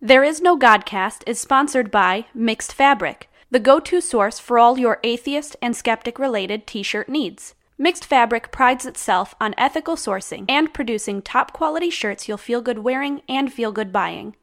There Is No Godcast is sponsored by Mixed Fabric, the go-to source for all your atheist and skeptic-related t-shirt needs. Mixed Fabric prides itself on ethical sourcing and producing top-quality shirts you'll feel good wearing and feel good buying.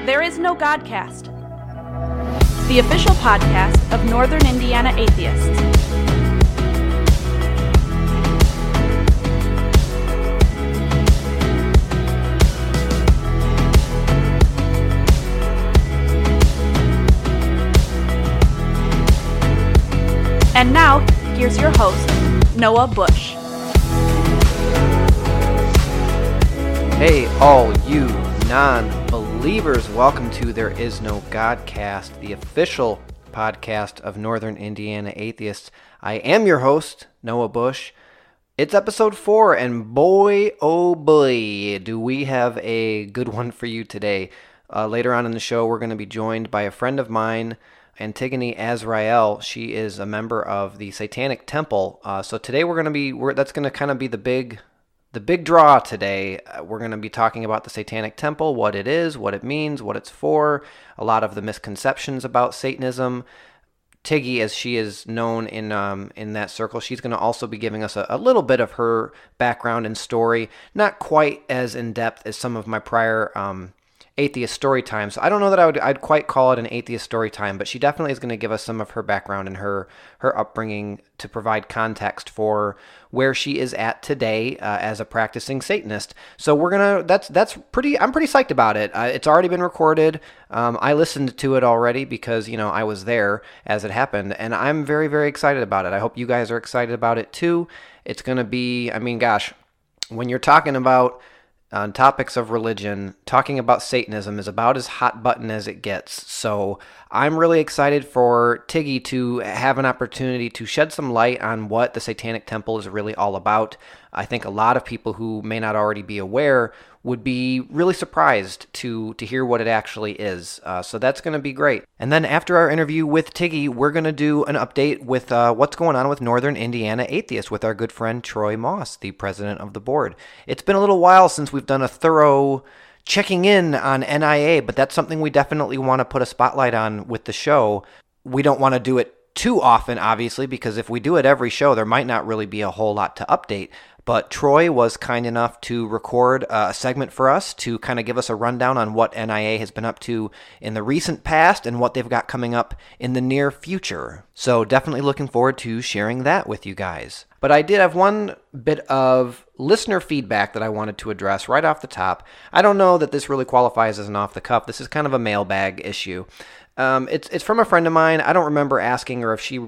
There Is No Godcast, the official podcast of Northern Indiana Atheists. And now, here's your host, Noah Bush. Hey, all you non-believers, welcome to There Is No Godcast, the official podcast of Northern Indiana Atheists. I am your host, Noah Bush. It's episode 4, and boy, oh boy, do we have a good one for you today. Later on in the show, we're going to be joined by a friend of mine, Antigone Azrael. She is a member of the Satanic Temple. So today that's going to kind of be the big draw today. We're going to be talking about the Satanic Temple, what it is, what it means, what it's for, a lot of the misconceptions about Satanism. Tiggy, as she is known in that circle, she's going to also be giving us a little bit of her background and story, not quite as in-depth as some of my prior atheist story times. So I don't know that I'd quite call it an atheist story time, but she definitely is going to give us some of her background and her upbringing to provide context for where she is at today as a practicing Satanist. So I'm pretty psyched about it. It's already been recorded. I listened to it already because, I was there as it happened, and I'm very, very excited about it. I hope you guys are excited about it too. It's going to be, when you're talking about on topics of religion, talking about Satanism is about as hot button as it gets. So I'm really excited for Tiggy to have an opportunity to shed some light on what the Satanic Temple is really all about. I think a lot of people who may not already be aware would be really surprised to hear what it actually is. So that's going to be great. And then after our interview with Tiggy, we're going to do an update with what's going on with Northern Indiana Atheists with our good friend Troy Moss, the president of the board. It's been a little while since we've done a thorough checking in on NIA, but that's something we definitely want to put a spotlight on with the show. We don't want to do it too often, obviously, because if we do it every show, there might not really be a whole lot to update. But Troy was kind enough to record a segment for us to kind of give us a rundown on what NIA has been up to in the recent past and what they've got coming up in the near future. So definitely looking forward to sharing that with you guys. But I did have one bit of listener feedback that I wanted to address right off the top. I don't know that this really qualifies as an off-the-cuff. This is kind of a mailbag issue. It's from a friend of mine. I don't remember asking her if she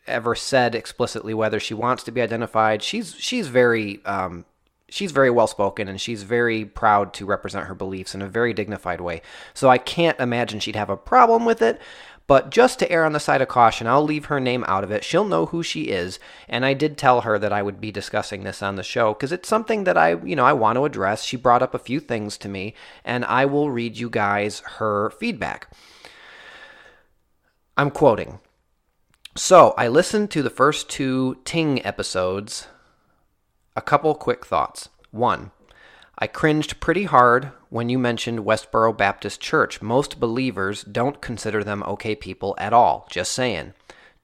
ever said explicitly whether she wants to be identified. She's very well spoken, and she's very proud to represent her beliefs in a very dignified way. So I can't imagine she'd have a problem with it. But just to err on the side of caution, I'll leave her name out of it. She'll know who she is, and I did tell her that I would be discussing this on the show because it's something that I want to address. She brought up a few things to me, and I will read you guys her feedback. I'm quoting. So, I listened to the first 2 Ting episodes. A couple quick thoughts. 1. I cringed pretty hard when you mentioned Westboro Baptist Church. Most believers don't consider them okay people at all. Just saying.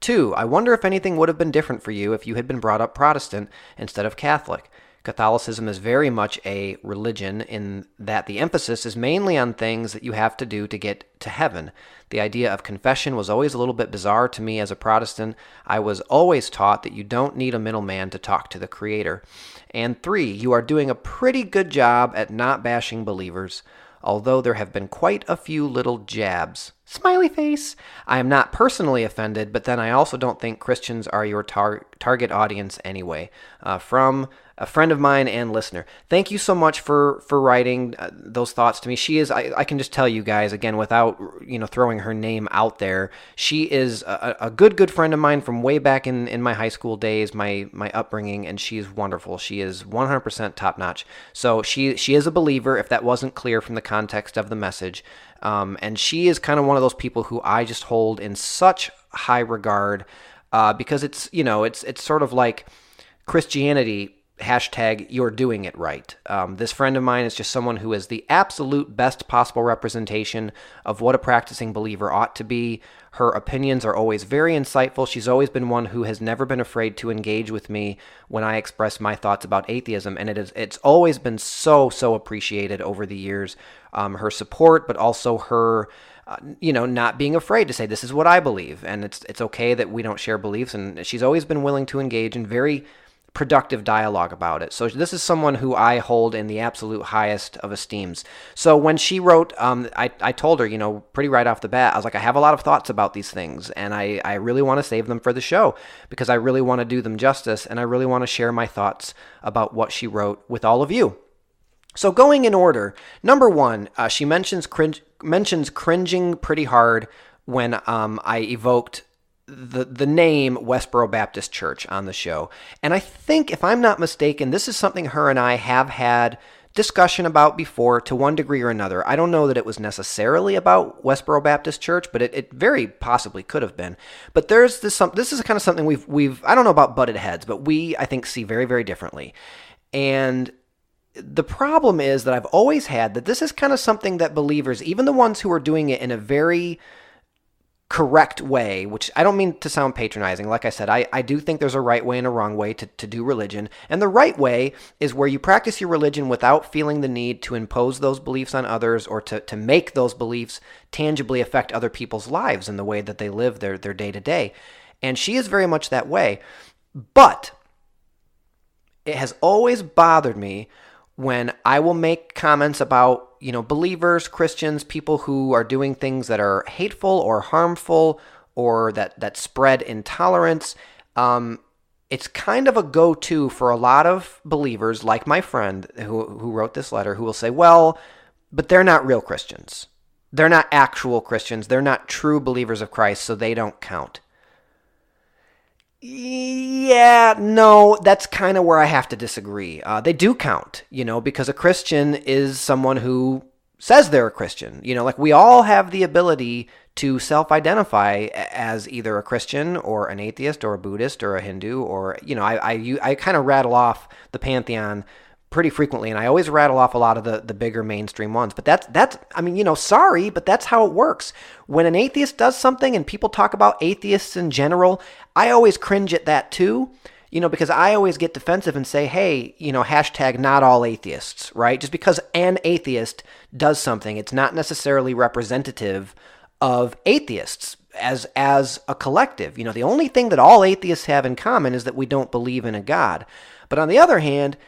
2. I wonder if anything would have been different for you if you had been brought up Protestant instead of Catholic. Catholicism is very much a religion in that the emphasis is mainly on things that you have to do to get to heaven. The idea of confession was always a little bit bizarre to me as a Protestant. I was always taught that you don't need a middleman to talk to the Creator. And 3, you are doing a pretty good job at not bashing believers, although there have been quite a few little jabs. Smiley face. I am not personally offended, but then I also don't think Christians are your target audience anyway. From a friend of mine and listener. Thank you so much for writing those thoughts to me. She is, I can just tell you guys, again, without throwing her name out there, she is a good friend of mine from way back in my high school days, my upbringing, and she is wonderful. She is 100% top-notch. So she is a believer, if that wasn't clear from the context of the message. And she is kind of one of those people who I just hold in such high regard because it's sort of like Christianity, hashtag you're doing it right. This friend of mine is just someone who is the absolute best possible representation of what a practicing believer ought to be. Her opinions are always very insightful. She's always been one who has never been afraid to engage with me when I express my thoughts about atheism, and it's always been so appreciated over the years. Her support, but also her not being afraid to say, this is what I believe, and it's okay that we don't share beliefs, and she's always been willing to engage in very productive dialogue about it. So this is someone who I hold in the absolute highest of esteems. So when she wrote, I told her, pretty right off the bat, I was like, I have a lot of thoughts about these things, and I really want to save them for the show because I really want to do them justice, and I really want to share my thoughts about what she wrote with all of you. So going in order, number one, she mentions cringing pretty hard when I evoked the name Westboro Baptist Church on the show. And I think, if I'm not mistaken, this is something her and I have had discussion about before to one degree or another. I don't know that it was necessarily about Westboro Baptist Church, but it very possibly could have been. But this is kind of something we've I don't know about butted heads, but I think see very, very differently. And the problem is that I've always had that this is kind of something that believers, even the ones who are doing it in a very correct way, which I don't mean to sound patronizing. Like I said, I do think there's a right way and a wrong way to do religion. And the right way is where you practice your religion without feeling the need to impose those beliefs on others or to make those beliefs tangibly affect other people's lives in the way that they live their day-to-day. And she is very much that way. But it has always bothered me when I will make comments about, believers, Christians, people who are doing things that are hateful or harmful or that spread intolerance. It's kind of a go-to for a lot of believers, like my friend who wrote this letter, who will say, well, but they're not real Christians. They're not actual Christians. They're not true believers of Christ, so they don't count. Yeah, no, that's kind of where I have to disagree. They do count, because a Christian is someone who says they're a Christian. Like we all have the ability to self-identify as either a Christian or an atheist or a Buddhist or a Hindu or, I kind of rattle off the pantheon pretty frequently, and I always rattle off a lot of the bigger mainstream ones. But that's sorry, but that's how it works. When an atheist does something and people talk about atheists in general, I always cringe at that too, because I always get defensive and say, hey, hashtag not all atheists, right? Just because an atheist does something, it's not necessarily representative of atheists as a collective. The only thing that all atheists have in common is that we don't believe in a God. But on the other hand,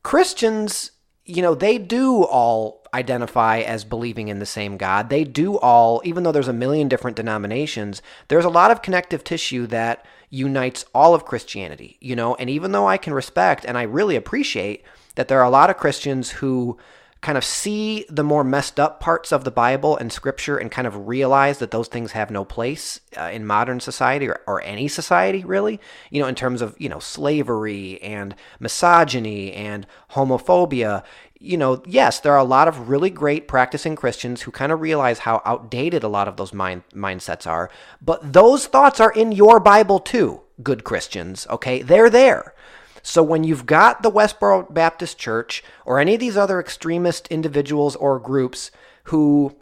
Christians, they do all identify as believing in the same God. They do all, even though there's a million different denominations, there's a lot of connective tissue that unites all of Christianity, and even though I can respect and I really appreciate that there are a lot of Christians who kind of see the more messed up parts of the Bible and Scripture and kind of realize that those things have no place in modern society or any society, really, in terms of, slavery and misogyny and homophobia. Yes, there are a lot of really great practicing Christians who kind of realize how outdated a lot of those mindsets are. But those thoughts are in your Bible too, good Christians, okay? They're there. So when you've got the Westboro Baptist Church or any of these other extremist individuals or groups who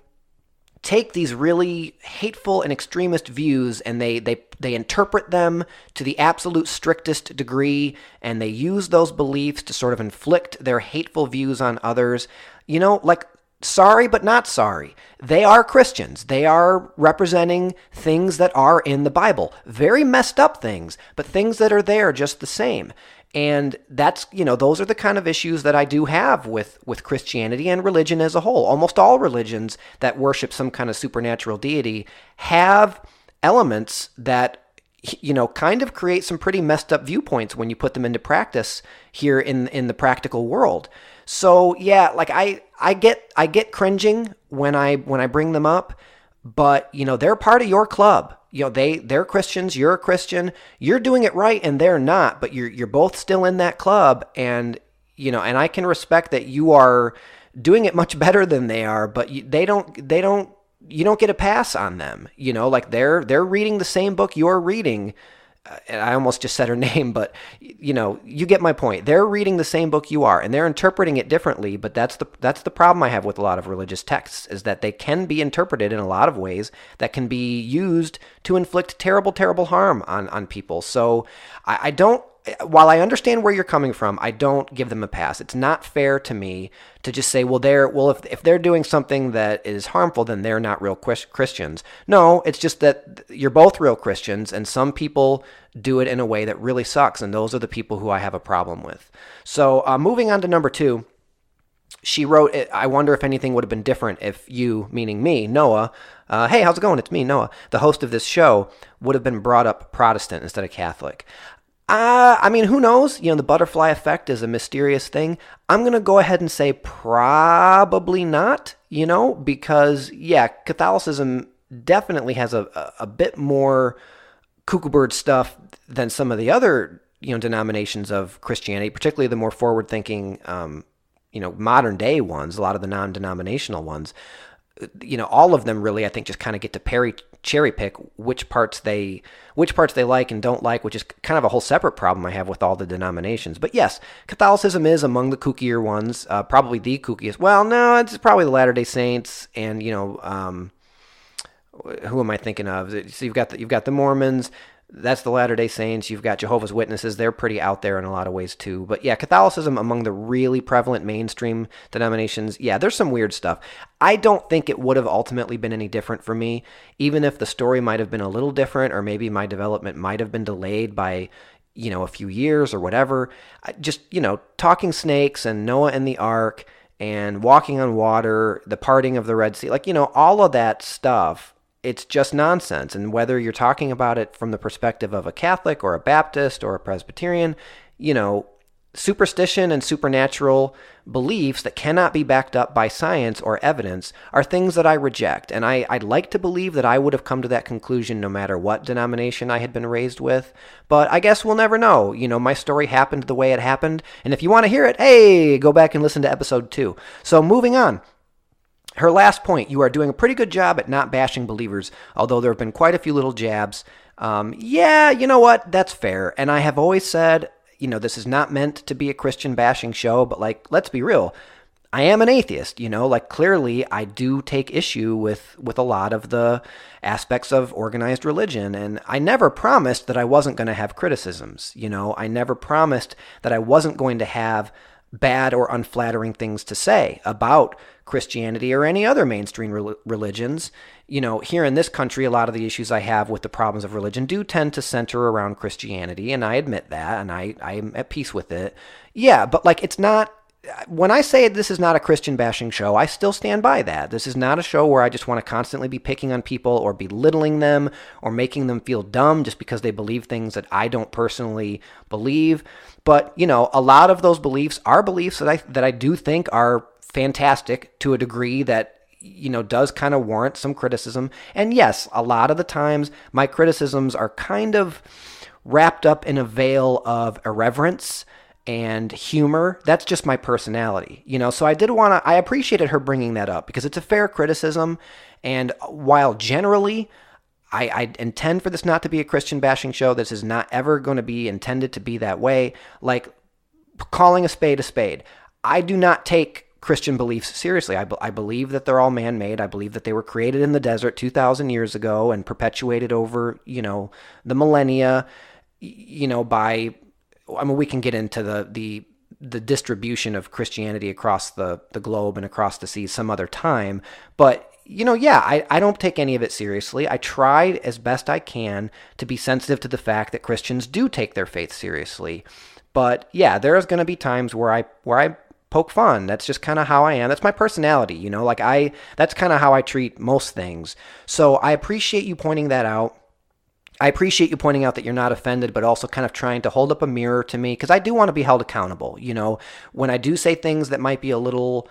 take these really hateful and extremist views and they interpret them to the absolute strictest degree, and they use those beliefs to sort of inflict their hateful views on others, sorry, but not sorry. They are Christians. They are representing things that are in the Bible. Very messed up things, but things that are there just the same. And that's, those are the kind of issues that I do have with Christianity and religion as a whole. Almost all religions that worship some kind of supernatural deity have elements that, kind of create some pretty messed up viewpoints when you put them into practice here in the practical world. So yeah, like I get cringing when I bring them up, but they're part of your club. They're Christians, you're a Christian, you're doing it right and they're not, but you're both still in that club, and and I can respect that you are doing it much better than they are, but you don't get a pass on them. Like they're reading the same book you're reading. And I almost just said her name, but you get my point. They're reading the same book you are, and they're interpreting it differently. But that's the problem I have with a lot of religious texts, is that they can be interpreted in a lot of ways that can be used to inflict terrible, terrible harm on people. So I don't. While I understand where you're coming from, I don't give them a pass. It's not fair to me to just say, if they're doing something that is harmful, then they're not real Christians. No, it's just that you're both real Christians, and some people do it in a way that really sucks, and those are the people who I have a problem with. So moving on to number 2, she wrote, I wonder if anything would have been different if you, meaning me, Noah, hey, how's it going? It's me, Noah, the host of this show, would have been brought up Protestant instead of Catholic. I mean, who knows? The butterfly effect is a mysterious thing. I'm going to go ahead and say probably not, because, yeah, Catholicism definitely has a bit more cuckoo bird stuff than some of the other, denominations of Christianity, particularly the more forward-thinking, modern day ones, a lot of the non-denominational ones. All of them really, I think, just kind of get to cherry pick which parts they like and don't like, which is kind of a whole separate problem I have with all the denominations. But yes, Catholicism is among the kookier ones, probably the kookiest. Well, no, it's probably the Latter-day Saints, and who am I thinking of? So you've got the Mormons. That's the Latter-day Saints. You've got Jehovah's Witnesses. They're pretty out there in a lot of ways too. But yeah, Catholicism among the really prevalent mainstream denominations, yeah, there's some weird stuff. I don't think it would have ultimately been any different for me, even if the story might have been a little different, or maybe my development might have been delayed by, a few years or whatever. Just, talking snakes and Noah and the Ark and walking on water, the parting of the Red Sea, all of that stuff. It's just nonsense. And whether you're talking about it from the perspective of a Catholic or a Baptist or a Presbyterian, superstition and supernatural beliefs that cannot be backed up by science or evidence are things that I reject. And I'd like to believe that I would have come to that conclusion no matter what denomination I had been raised with. But I guess we'll never know. My story happened the way it happened. And if you want to hear it, hey, go back and listen to episode 2. So moving on. Her last point, you are doing a pretty good job at not bashing believers, although there have been quite a few little jabs. Yeah, you know what? That's fair. And I have always said, this is not meant to be a Christian bashing show, but let's be real. I am an atheist, clearly I do take issue with a lot of the aspects of organized religion. And I never promised that I wasn't going to have criticisms. I never promised that I wasn't going to have bad or unflattering things to say about Christianity or any other mainstream religions. Here in this country, a lot of the issues I have with the problems of religion do tend to center around Christianity, and I admit that, and I'm at peace with it. Yeah, but it's not, when I say this is not a Christian bashing show, I still stand by that. This is not a show where I just want to constantly be picking on people or belittling them or making them feel dumb just because they believe things that I don't personally believe. But, a lot of those beliefs are beliefs that I do think are fantastic to a degree that, does kind of warrant some criticism. And yes, a lot of the times my criticisms are kind of wrapped up in a veil of irreverence and humor. That's just my personality, so I appreciated her bringing that up because it's a fair criticism. And while generally I intend for this not to be a Christian bashing show, this is not ever going to be intended to be that way. Calling a spade, I do not take Christian beliefs seriously. I believe that they're all man-made. I believe that they were created in the desert 2,000 years ago and perpetuated over, the millennia, we can get into the distribution of Christianity across the globe and across the seas some other time. But, I don't take any of it seriously. I try as best I can to be sensitive to the fact that Christians do take their faith seriously. But yeah, there's going to be times where I poke fun. That's just kind of how I am. That's my personality, like that's kind of how I treat most things. So I appreciate you pointing that out. I appreciate you pointing out that you're not offended, but also kind of trying to hold up a mirror to me, because I do want to be held accountable. When I do say things that might be a little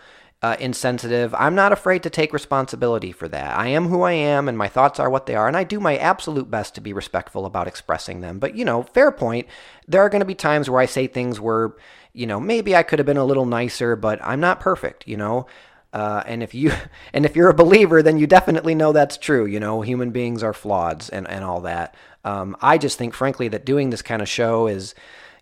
insensitive, I'm not afraid to take responsibility for that. I am who I am, and my thoughts are what they are, and I do my absolute best to be respectful about expressing them. But, fair point. There are going to be times where I say things where, maybe I could have been a little nicer, but I'm not perfect, and if you're a believer, then you definitely know that's true. Human beings are flawed and all that. I just think, frankly, that doing this kind of show is,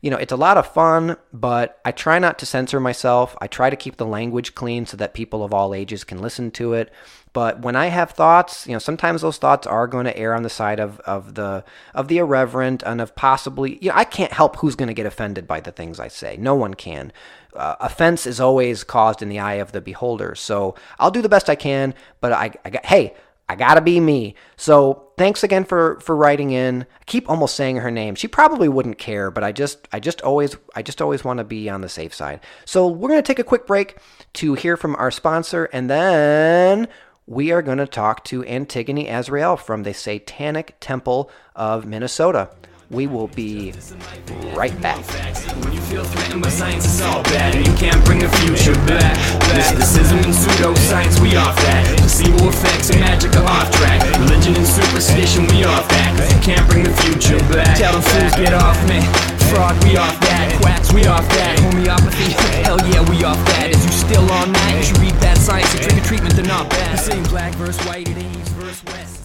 it's a lot of fun, but I try not to censor myself. I try to keep the language clean so that people of all ages can listen to it. But when I have thoughts, sometimes those thoughts are going to err on the side of the irreverent and of possibly, I can't help who's going to get offended by the things I say. No one can. Offense is always caused in the eye of the beholder. So I'll do the best I can, but I gotta be me. So thanks again for writing in. I keep almost saying her name. She probably wouldn't care, but I just always want to be on the safe side. So we're gonna take a quick break to hear from our sponsor, and then we are gonna talk to Antigone Azrael from the Satanic Temple of Minnesota. We will be right back. When you feel threatened by science, it's all bad, and you can't bring the future back. Mysticism and pseudoscience, we off that. Placebo effects and magic are off track. Religion and superstition, we off that. 'Cause you can't bring the future back. Tell them fools, get off me. Fraud, we off that. Quacks, we off that. Homeopathy, hell yeah, we off that. Is you still on that? You should read that science and drink a treatment, they're not bad. The same black verse white, it ain't east verse west.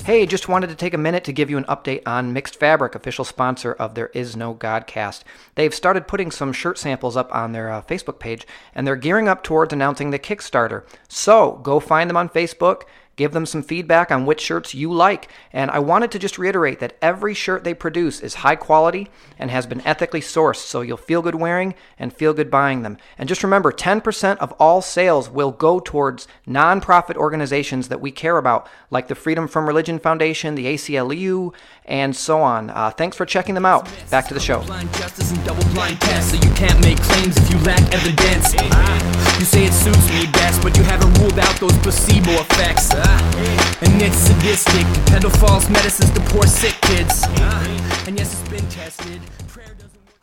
Hey, just wanted to take a minute to give you an update on Mixed Fabric, official sponsor of There Is No Godcast. They've started putting some shirt samples up on their Facebook page, and they're gearing up towards announcing the Kickstarter. So go find them on Facebook, give them some feedback on which shirts you like. And I wanted to just reiterate that every shirt they produce is high quality and has been ethically sourced, so you'll feel good wearing and feel good buying them. And just remember, 10% of all sales will go towards nonprofit organizations that we care about, like the Freedom from Religion Foundation, the ACLU, and so on. Thanks for checking them out. Back to the show. Blind justice and double blind tests, so you can't make claims if you lack evidence. You say it suits me best, but you haven't ruled out those placebo effects. And it's sadistic, peddle false medicines to poor sick kids. And yes, it's been tested.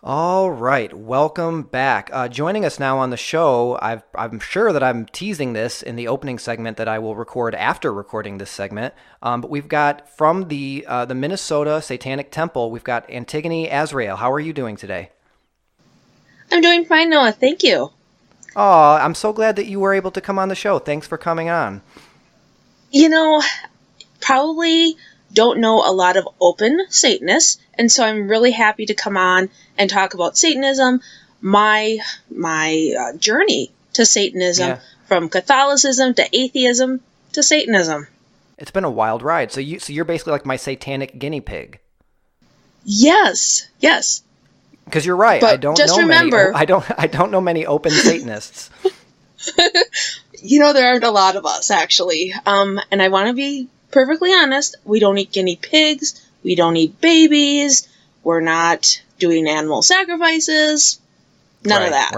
All right, welcome back. Joining us now on the show, I'm sure that I'm teasing this in the opening segment that I will record after recording this segment. But we've got from the Minnesota Satanic Temple, we've got Antigone Azrael. How are you doing today? I'm doing fine, Noah. Thank you. Oh, I'm so glad that you were able to come on the show. Thanks for coming on. Probably don't know a lot of open Satanists, and so I'm really happy to come on and talk about Satanism, my journey to Satanism, from Catholicism to atheism to Satanism. It's been a wild ride. So you're basically like my satanic guinea pig. Yes. Because you're right. But I don't just know remember, I don't know many open Satanists. There aren't a lot of us, actually. And I want to be perfectly honest. We don't eat guinea pigs. We don't eat babies. We're not doing animal sacrifices. None of that.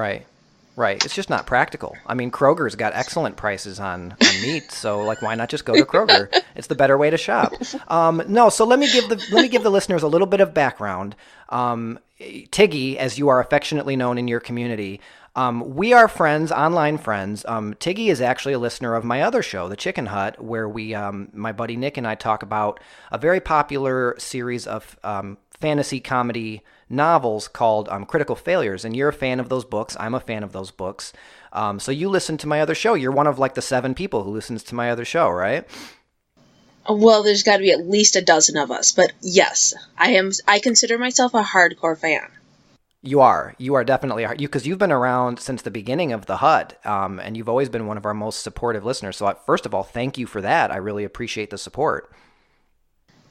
Right. It's just not practical. I mean, Kroger's got excellent prices on meat, so why not just go to Kroger? It's the better way to shop. So let me give the listeners a little bit of background. Tiggy, as you are affectionately known in your community, we are friends, online friends. Tiggy is actually a listener of my other show, The Chicken Hut, where my buddy Nick and I talk about a very popular series of fantasy comedy novels called Critical Failures. And you're a fan of those books. I'm a fan of those books. So you listen to my other show. You're one of the 7 people who listens to my other show, right? Well, there's got to be at least a dozen of us. But yes, I consider myself a hardcore fan. You are definitely because you've been around since the beginning of the Hut, and you've always been one of our most supportive listeners. So first of all, thank you for that. I really appreciate the support.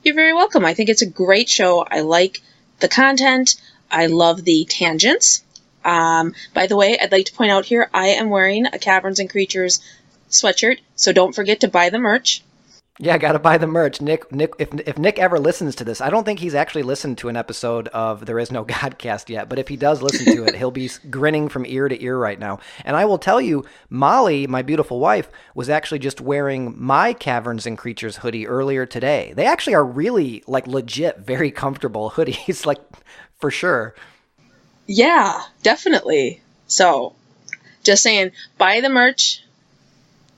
You're very welcome. I think it's a great show. I like the content. I love the tangents. By the way, I'd like to point out here, I am wearing a Caverns and Creatures sweatshirt, so don't forget to buy the merch. Yeah, gotta buy the merch. Nick, if Nick ever listens to this, I don't think he's actually listened to an episode of There Is No Godcast yet, but if he does listen to it, he'll be grinning from ear to ear right now. And I will tell you, Molly, my beautiful wife, was actually just wearing my Caverns and Creatures hoodie earlier today. They actually are really, like, legit, very comfortable hoodies, like, for sure. Yeah, definitely. So, just saying, buy the merch.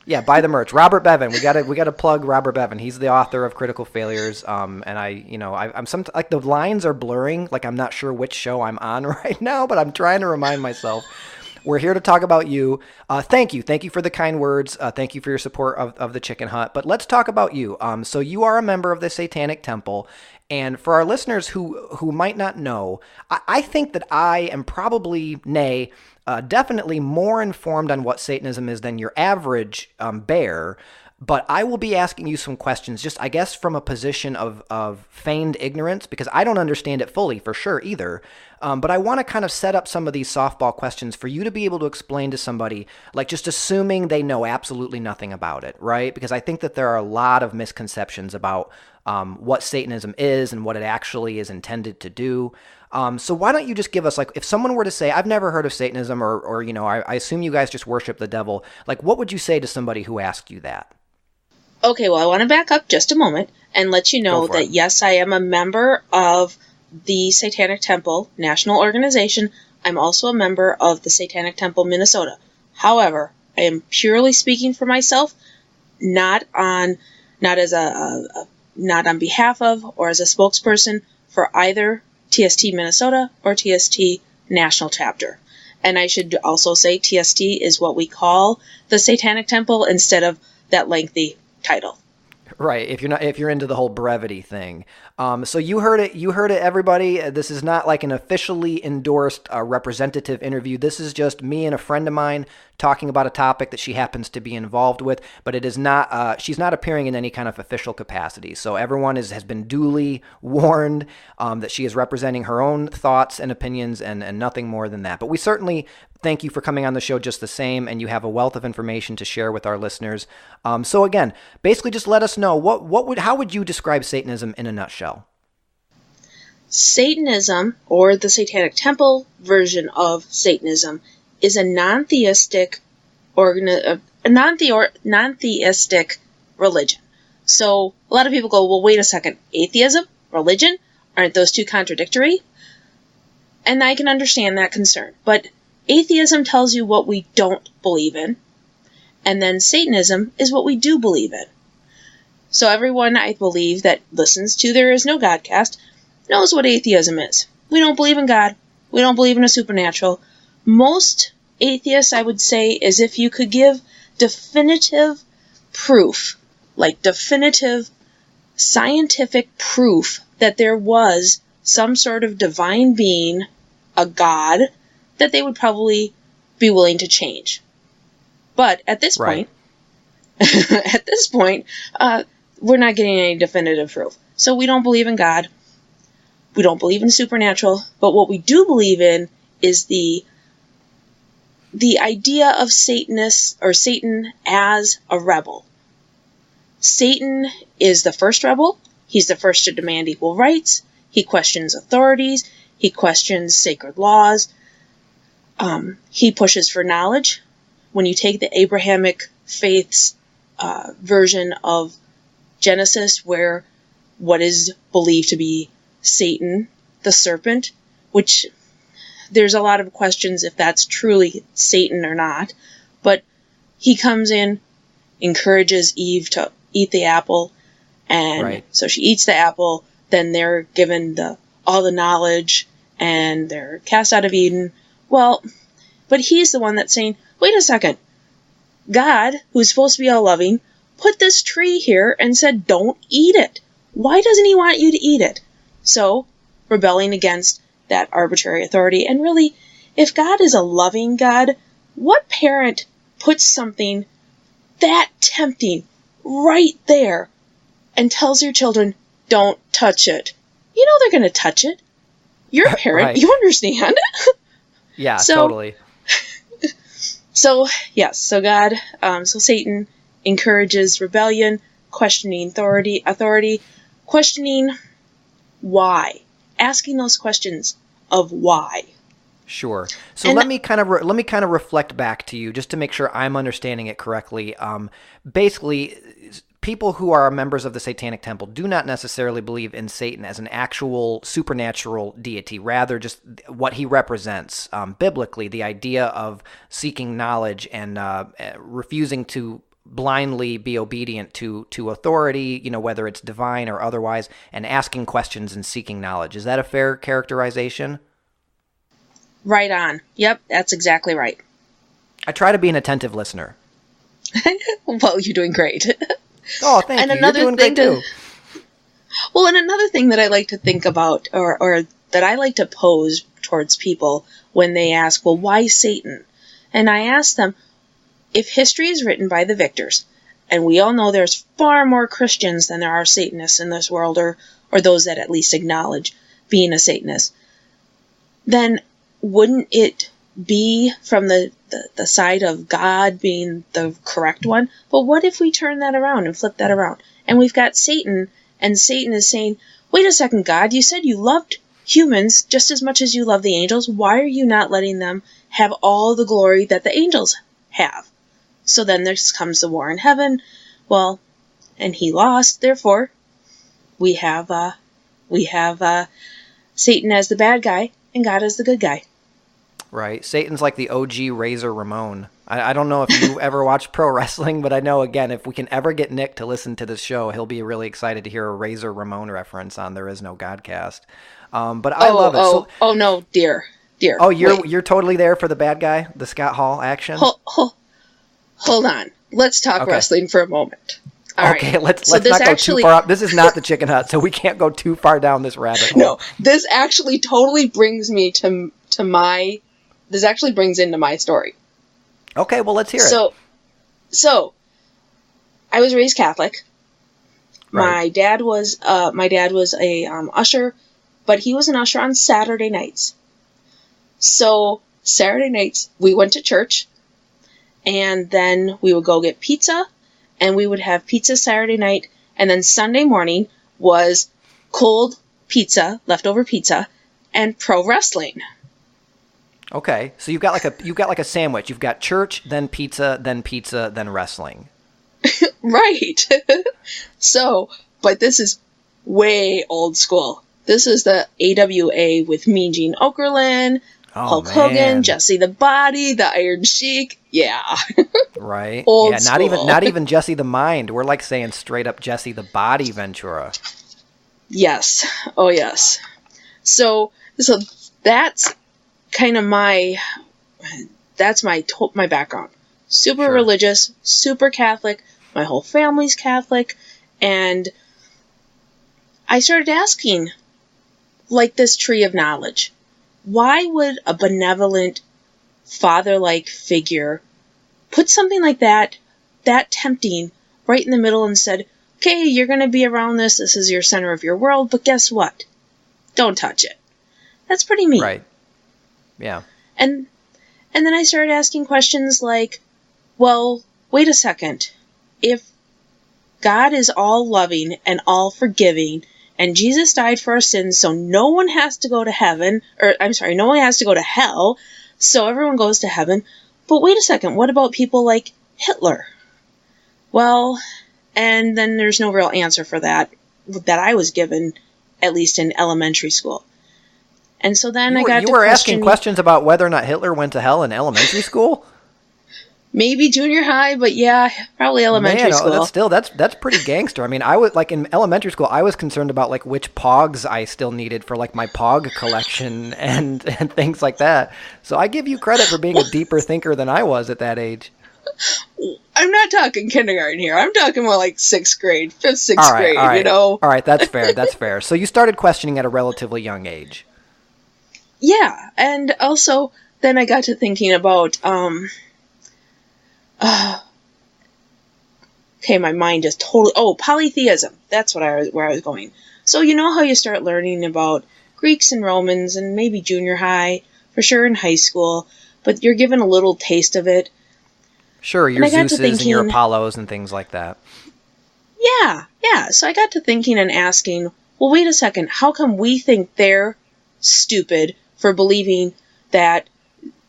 Yeah, buy the merch. Robert Bevan, we gotta plug Robert Bevan. He's the author of Critical Failures. And I'm some like the lines are blurring. Like I'm not sure which show I'm on right now, but I'm trying to remind myself. We're here to talk about you. Thank you for the kind words. Thank you for your support of the Chicken Hut. But let's talk about you. So you are a member of the Satanic Temple. And for our listeners who might not know, I think that I am probably, definitely more informed on what Satanism is than your average bear. But I will be asking you some questions, just I guess from a position of feigned ignorance, because I don't understand it fully for sure either. But I want to kind of set up some of these softball questions for you to be able to explain to somebody, like just assuming they know absolutely nothing about it, right? Because I think that there are a lot of misconceptions about what Satanism is and what it actually is intended to do. So why don't you just give us, like, if someone were to say, I've never heard of Satanism, or I assume you guys just worship the devil, like, what would you say to somebody who asked you that? Okay, well, I want to back up just a moment and let you know that, yes, I am a member of the Satanic Temple National Organization. I'm also a member of the Satanic Temple Minnesota. However, I am purely speaking for myself, not on behalf of or as a spokesperson for either TST Minnesota or TST National Chapter. And I should also say TST is what we call the Satanic Temple instead of that lengthy title. Right. If you're into the whole brevity thing. So you heard it, everybody. This is not like an officially endorsed representative interview. This is just me and a friend of mine talking about a topic that she happens to be involved with, but it is not, she's not appearing in any kind of official capacity. So everyone has been duly warned that she is representing her own thoughts and opinions and nothing more than that. But we certainly thank you for coming on the show just the same, and you have a wealth of information to share with our listeners. So again, basically just let us know, how would you describe Satanism in a nutshell? Satanism, or the Satanic Temple version of Satanism, is a non-theistic religion. So a lot of people go, well, wait a second, atheism, religion, aren't those two contradictory? And I can understand that concern, but atheism tells you what we don't believe in, and then Satanism is what we do believe in. So everyone, I believe, that listens to There Is No Godcast knows what atheism is. We don't believe in God. We don't believe in a supernatural. Most atheists, I would say, is if you could give definitive proof, like definitive scientific proof that there was some sort of divine being, a God, that they would probably be willing to change. But at this point, we're not getting any definitive proof. So we don't believe in God. We don't believe in supernatural. But what we do believe in is the idea of Satanists, or Satan as a rebel. Satan is the first rebel. He's the first to demand equal rights. He questions authorities. He questions sacred laws. He pushes for knowledge. When you take the Abrahamic faith's version of Genesis, where what is believed to be Satan, the serpent, which there's a lot of questions if that's truly Satan or not, but he comes in, encourages Eve to eat the apple, and so she eats the apple, then they're given all the knowledge, and they're cast out of Eden. Well, but he's the one that's saying, wait a second, God, who's supposed to be all loving, put this tree here and said, don't eat it. Why doesn't he want you to eat it? So, rebelling against that arbitrary authority. And really, if God is a loving God, what parent puts something that tempting right there and tells your children, don't touch it? You know they're going to touch it. You're a parent. You understand. Yeah, totally. So, yes. So God, so Satan encourages rebellion, questioning authority, questioning why, asking those questions of why. Sure. So let me kind of reflect back to you just to make sure I'm understanding it correctly. Basically, people who are members of the Satanic Temple do not necessarily believe in Satan as an actual supernatural deity, rather just what he represents biblically, the idea of seeking knowledge and refusing to blindly be obedient to authority, whether it's divine or otherwise, and asking questions and seeking knowledge. Is that a fair characterization? Right on. Yep, that's exactly right. I try to be an attentive listener. Well, you're doing great. Oh, thank you. You're doing great too. Well, and another thing that I like to think about, or that I like to pose towards people when they ask, well, why Satan? And I ask them, if history is written by the victors, and we all know there's far more Christians than there are Satanists in this world, or those that at least acknowledge being a Satanist, then wouldn't it be from the side of God being the correct one? But what if we turn that around and flip that around? And we've got Satan, and Satan is saying, wait a second, God, you said you loved humans just as much as you love the angels. Why are you not letting them have all the glory that the angels have? So then there comes the war in heaven. Well, and he lost, therefore we have Satan as the bad guy and God as the good guy. Right. Satan's like the OG Razor Ramon. I don't know if you ever watched pro wrestling, but I know, again, if we can ever get Nick to listen to this show, he'll be really excited to hear a Razor Ramon reference on There Is No Godcast. But I love it. Oh, no, dear. Oh, you're totally there for the bad guy, the Scott Hall action? Hold on. Let's talk wrestling for a moment. All okay, right. let's not go too far up. This is not the Chicken Hut, so we can't go too far down this rabbit hole. No, this actually totally brings me to my... This actually brings into my story. Okay, well, let's hear it. So, I was raised Catholic. Right. My dad was a usher, but he was an usher on Saturday nights. So, Saturday nights, we went to church, and then we would go get pizza, and we would have pizza Saturday night, and then Sunday morning was cold pizza, leftover pizza, and pro wrestling. Okay, so you've got like a sandwich. You've got church, then pizza, then wrestling. Right. So, but this is way old school. This is the AWA with Mean Gene Okerlund, Hulk Hogan, Jesse the Body, the Iron Sheik. Yeah. Right. Old school. Not even Jesse the Mind. We're like saying straight up Jesse the Body Ventura. Yes. Oh yes. So that's kind of my background. Super religious, super Catholic. My whole family's Catholic, and I started asking, like this tree of knowledge, why would a benevolent father-like figure put something like that tempting right in the middle and said, okay, you're going to be around this. This is your center of your world, but guess what? Don't touch it. That's pretty mean. Right. Yeah. And then I started asking questions like, well, wait a second. If God is all loving and all forgiving, and Jesus died for our sins, so no one has to go to heaven, no one has to go to hell, so everyone goes to heaven. But wait a second, what about people like Hitler? Well, and then there's no real answer for that I was given, at least in elementary school. And so then you were asking questions about whether or not Hitler went to hell in elementary school? Maybe junior high, but yeah, probably elementary school. That's pretty gangster. I mean, I was like in elementary school, I was concerned about like which Pogs I still needed for like my Pog collection and things like that. So I give you credit for being a deeper thinker than I was at that age. I'm not talking kindergarten here. I'm talking more like 6th grade, 5th, 6th grade, all right. you know? All right, that's fair. That's fair. So you started questioning at a relatively young age. Yeah, and also then I got to thinking about, okay, my mind just totally, polytheism. That's where I was going. So you know how you start learning about Greeks and Romans and maybe junior high, for sure in high school, but you're given a little taste of it. Sure, your Zeuses and your Apollos and things like that. Yeah. So I got to thinking and asking, well, wait a second. How come we think they're stupid for believing that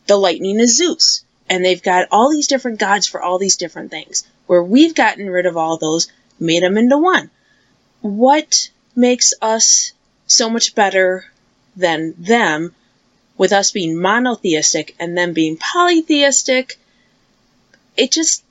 the lightning is Zeus? And they've got all these different gods for all these different things, where we've gotten rid of all those, made them into one. What makes us so much better than them, with us being monotheistic and them being polytheistic? It just,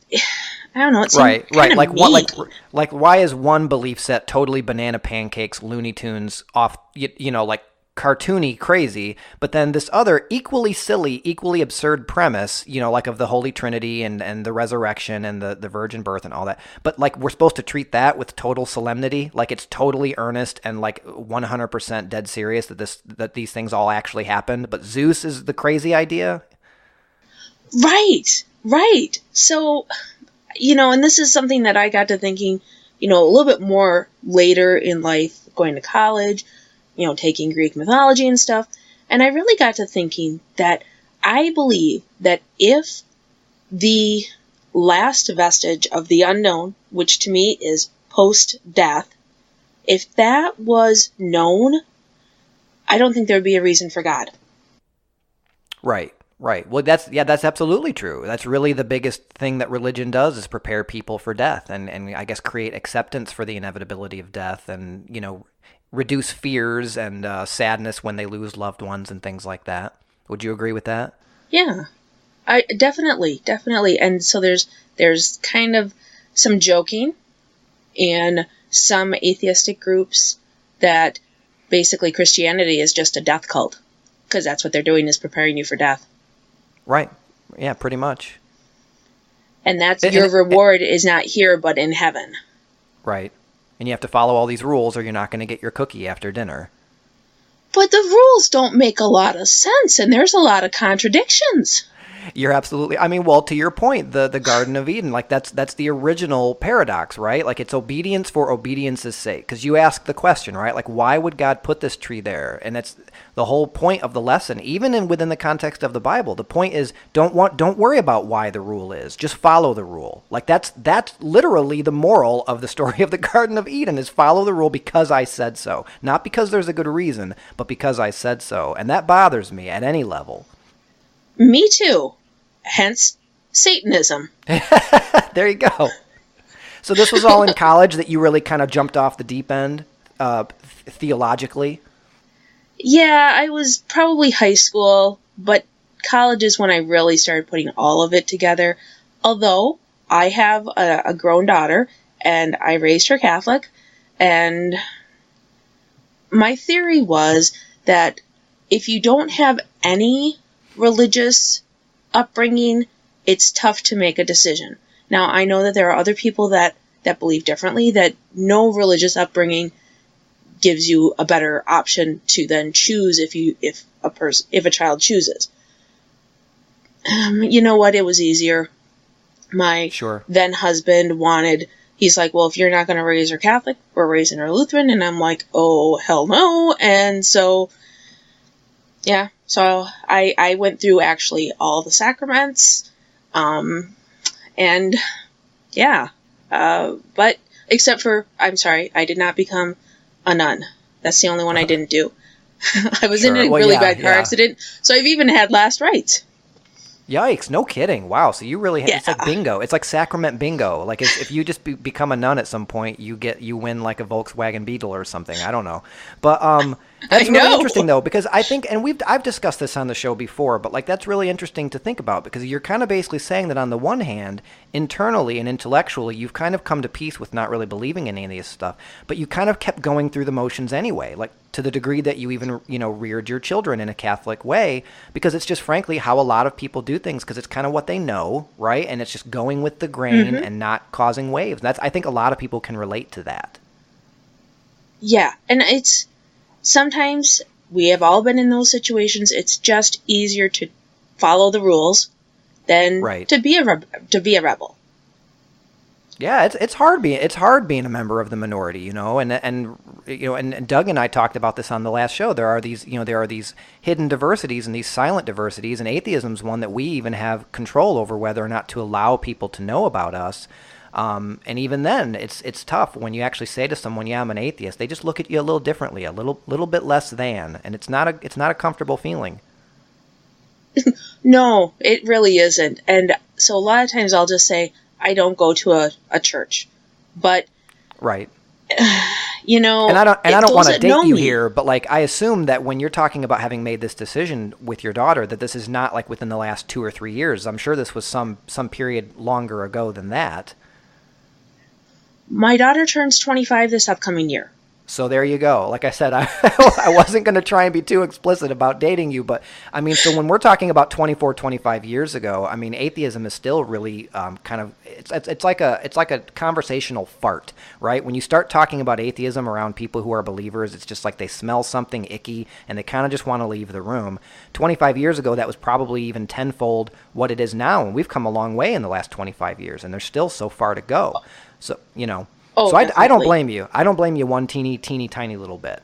I don't know. It Right. Like mean. what? Like why is one belief set totally banana pancakes, Looney Tunes, off? Like cartoony, crazy, but then this other equally silly, equally absurd premise, like of the Holy Trinity and the resurrection and the virgin birth and all that. But like we're supposed to treat that with total solemnity, like it's totally earnest and like 100% dead serious that these things all actually happened. But Zeus is the crazy idea. Right. So, and this is something that I got to thinking, a little bit more later in life, going to college, taking Greek mythology and stuff. And I really got to thinking that I believe that if the last vestige of the unknown, which to me is post-death, if that was known, I don't think there would be a reason for God. Right. Well, that's absolutely true. That's really the biggest thing that religion does, is prepare people for death and I guess create acceptance for the inevitability of death and, reduce fears and sadness when they lose loved ones and things like that. Would you agree with that? Yeah, I definitely. And so there's kind of some joking in some atheistic groups that basically Christianity is just a death cult, because that's what they're doing, is preparing you for death. Right. Yeah, pretty much. And that's your reward is not here but in heaven. Right. And you have to follow all these rules or you're not going to get your cookie after dinner. But the rules don't make a lot of sense, and there's a lot of contradictions. You're absolutely, well, to your point, the Garden of Eden, like that's the original paradox, right? Like it's obedience for obedience's sake. Because you ask the question, right? Like why would God put this tree there? And that's the whole point of the lesson, even within the context of the Bible. The point is don't worry about why the rule is. Just follow the rule. Like that's literally the moral of the story of the Garden of Eden, is follow the rule because I said so. Not because there's a good reason, but because I said so. And that bothers me at any level. Me too. Hence, Satanism. There you go. So this was all in college that you really kind of jumped off the deep end, theologically? Yeah, I was probably high school, but college is when I really started putting all of it together. Although, I have a grown daughter, and I raised her Catholic, and my theory was that if you don't have any religious upbringing, it's tough to make a decision. Now, I know that there are other people that believe differently, that no religious upbringing gives you a better option to then choose if a child chooses. You know what? It was easier. My then husband he's like, well, if you're not going to raise her Catholic, we're raising her Lutheran. And I'm like, oh, hell no. And so, yeah. So I went through actually all the sacraments, and yeah, but except for, I'm sorry, I did not become a nun. That's the only one I didn't do. I was in a really bad car accident, so I've even had last rites. Yikes, no kidding. Wow, so you really it's like bingo. It's like sacrament bingo. Like if you just become a nun at some point, you win like a Volkswagen Beetle or something. I don't know. But that's really interesting though, because I think, and I've discussed this on the show before, but like that's really interesting to think about, because you're kind of basically saying that on the one hand, internally and intellectually, you've kind of come to peace with not really believing in any of this stuff, but you kind of kept going through the motions anyway, like to the degree that you even, reared your children in a Catholic way, because it's just frankly how a lot of people do things, because it's kind of what they know, right? And it's just going with the grain and not causing waves. I think a lot of people can relate to that. Yeah, and it's sometimes we have all been in those situations. It's just easier to follow the rules than to be a rebel. Yeah, it's hard being a member of the minority, and Doug and I talked about this on the last show. There are these hidden diversities and these silent diversities, and atheism's one that we even have control over whether or not to allow people to know about us. And even then, it's tough when you actually say to someone, "Yeah, I'm an atheist." They just look at you a little differently, a little bit less than, and it's not a comfortable feeling. No, it really isn't. And so a lot of times I'll just say I don't go to a church, but right. You know, and I don't want to date you me. here, but like I assume that when you're talking about having made this decision with your daughter, that this is not like within the last 2 or 3 years. I'm sure this was some period longer ago than that. My daughter turns 25 this upcoming year. So there you go. Like I said, I wasn't going to try and be too explicit about dating you, but I mean, so when we're talking about 24, 25 years ago, I mean, atheism is still really kind of, it's like a conversational fart, right? When you start talking about atheism around people who are believers, it's just like they smell something icky and they kind of just want to leave the room. 25 years ago, that was probably even tenfold what it is now, and we've come a long way in the last 25 years, and there's still so far to go. So, you know. Oh, so I don't blame you. I don't blame you one teeny tiny little bit.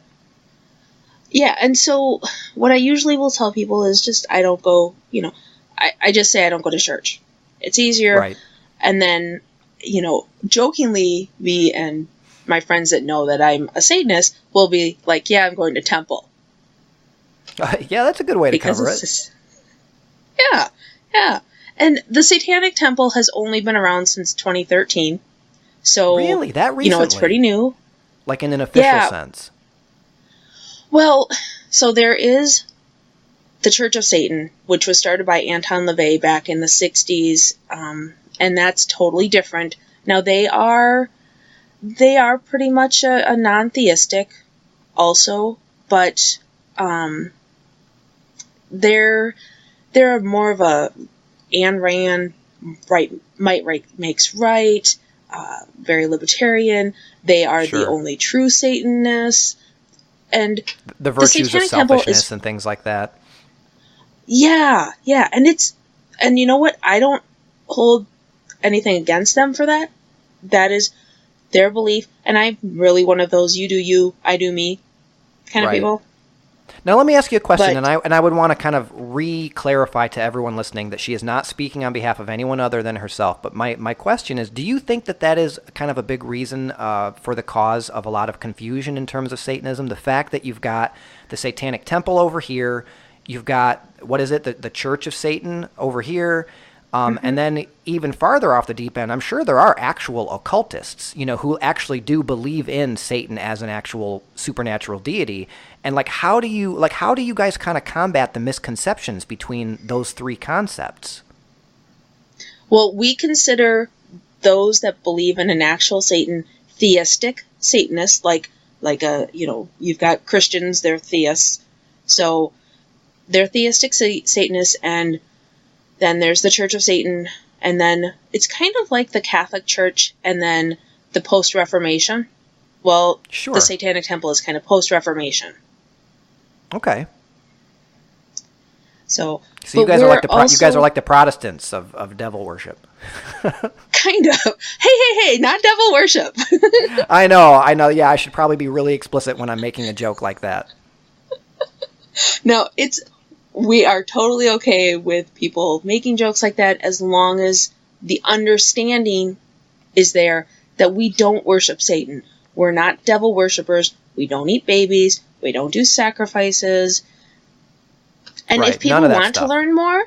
Yeah, and so what I usually will tell people is just I don't go, you know, I just say I don't go to church. It's easier. Right. And then, you know, jokingly, me and my friends that know that I'm a Satanist will be like, yeah, I'm going to temple. Yeah, that's a good way to cover it. Just, yeah. And the Satanic Temple has only been around since 2013. So, really? That recently? You know, it's pretty new. Like in an official sense? Well, so there is the Church of Satan, which was started by Anton LaVey back in the 60s, and that's totally different. Now, they are pretty much a non-theistic also, but they're more of a Ayn Rand, might makes right, very libertarian. They are the only true Satanists, and the virtues of selfishness and things like that. Yeah, and you know what? I don't hold anything against them for that. That is their belief, and I'm really one of those you do you, I do me kind of people. Now let me ask you a question, and I would want to kind of re-clarify to everyone listening that she is not speaking on behalf of anyone other than herself. But my question is, do you think that is kind of a big reason for the cause of a lot of confusion in terms of Satanism? The fact that you've got the Satanic Temple over here, you've got, what is it, the Church of Satan over here, and then even farther off the deep end, I'm sure there are actual occultists, you know, who actually do believe in Satan as an actual supernatural deity. And how do you guys kind of combat the misconceptions between those three concepts? Well, we consider those that believe in an actual Satan theistic Satanists, you've got Christians, they're theists. So they're theistic Satanists, and then there's the Church of Satan, and then it's kind of like the Catholic Church and then the Post-Reformation. Well, the Satanic Temple is kind of Post-Reformation. Okay. So you guys are like the Protestants of devil worship. Kind of. Hey, not devil worship. I know. Yeah, I should probably be really explicit when I'm making a joke like that. No, we are totally okay with people making jokes like that as long as the understanding is there that we don't worship Satan. We're not devil worshippers. We don't eat babies. We don't do sacrifices. And if people want to learn more,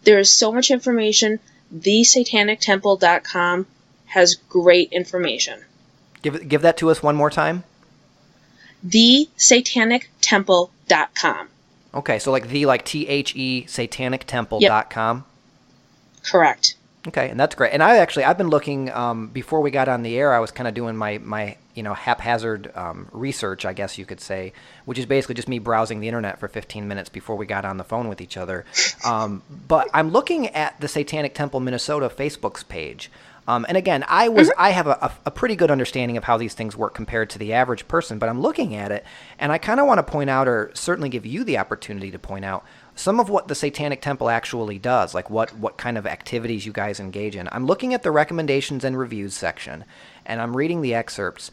there is so much information. TheSatanicTemple.com has great information. Give that to us one more time. TheSatanicTemple.com. Okay, so THE SatanicTemple.com. Yep. Correct. Okay, and that's great. And I've been looking before we got on the air. I was kind of doing my haphazard research, I guess you could say, which is basically just me browsing the internet for 15 minutes before we got on the phone with each other. But I'm looking at the Satanic Temple Minnesota Facebook's page. And again, I have a pretty good understanding of how these things work compared to the average person, but I'm looking at it, and I kind of want to point out, or certainly give you the opportunity to point out, some of what the Satanic Temple actually does, like what kind of activities you guys engage in. I'm looking at the recommendations and reviews section, and I'm reading the excerpts.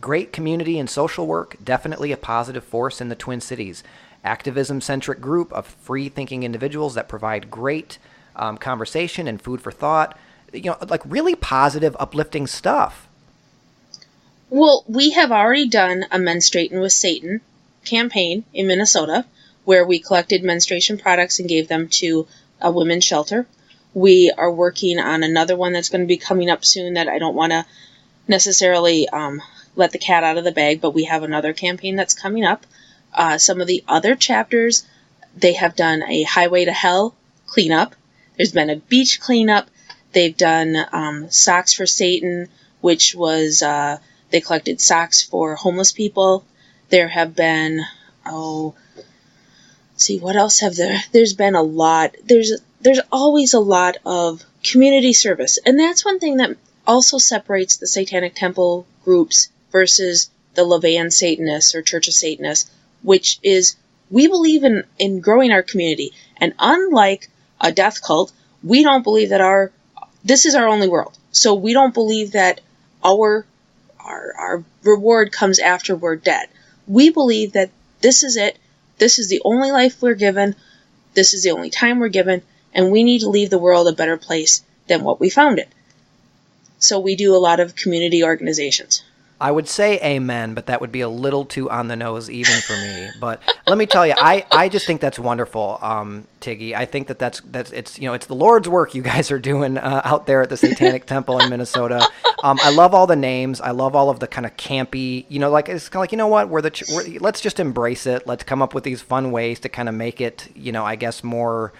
Great community and social work, definitely a positive force in the Twin Cities. Activism-centric group of free-thinking individuals that provide great conversation and food for thought. Like really positive, uplifting stuff. Well, we have already done a Menstruating with Satan campaign in Minnesota, where we collected menstruation products and gave them to a women's shelter. We are working on another one that's going to be coming up soon that I don't want to necessarily let the cat out of the bag, but we have another campaign that's coming up. Some of the other chapters, they have done a Highway to Hell cleanup. There's been a beach cleanup. They've done Socks for Satan, which was, they collected socks for homeless people. There have been, let's see, what else have there? There's been a lot. There's always a lot of community service. And that's one thing that also separates the Satanic Temple groups versus the Levan Satanists or Church of Satanists, which is we believe in growing our community. And unlike a death cult, we don't believe that this is our only world. So we don't believe that our reward comes after we're dead. We believe that this is it. This is the only life we're given. This is the only time we're given. And we need to leave the world a better place than what we found it. So we do a lot of community organizations. I would say amen, but that would be a little too on the nose even for me. But let me tell you, I just think that's wonderful, Tiggy. I think that's it's it's the Lord's work you guys are doing out there at the Satanic Temple in Minnesota. I love all the names. I love all of the kind of campy, like it's kind of like we're let's just embrace it. Let's come up with these fun ways to kind of make it I guess more.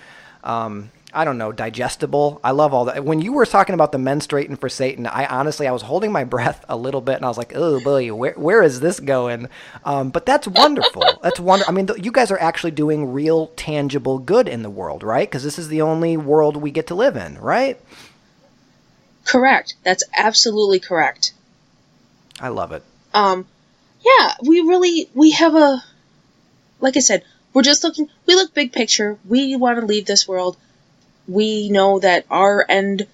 I don't know, digestible. I love all that. When you were talking about the Menstruating for Satan, I was holding my breath a little bit, and I was like, oh, boy, where is this going? But that's wonderful. That's wonderful. I mean, you guys are actually doing real, tangible good in the world, right? Because this is the only world we get to live in, right? Correct. That's absolutely correct. I love it. Yeah, we have like I said, we look big picture. We want to leave this world. We know that our end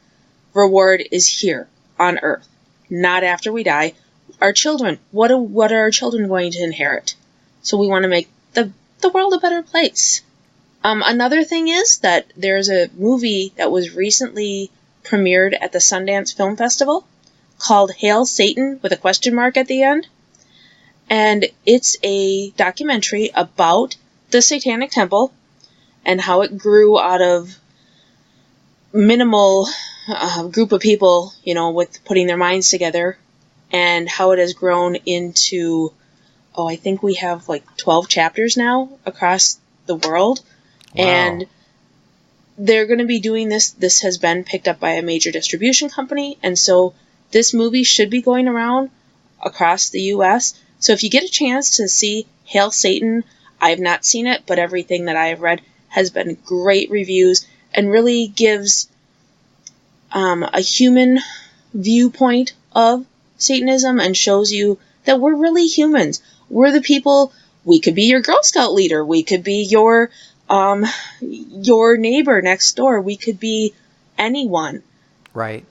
reward is here on Earth, not after we die. Our children, what are our children going to inherit? So we want to make the world a better place. Another thing is that there's a movie that was recently premiered at the Sundance Film Festival called Hail Satan with a question mark at the end. And it's a documentary about the Satanic Temple and how it grew out of minimal group of people, with putting their minds together, and how it has grown into, I think we have like 12 chapters now across the world. Wow. And they're going to be doing this. This has been picked up by a major distribution company. And so this movie should be going around across the U.S. So if you get a chance to see Hail Satan, I have not seen it, but everything that I have read has been great reviews and really gives a human viewpoint of Satanism and shows you that we're really humans. We're the people. We could be your Girl Scout leader. We could be your neighbor next door. We could be anyone. Right.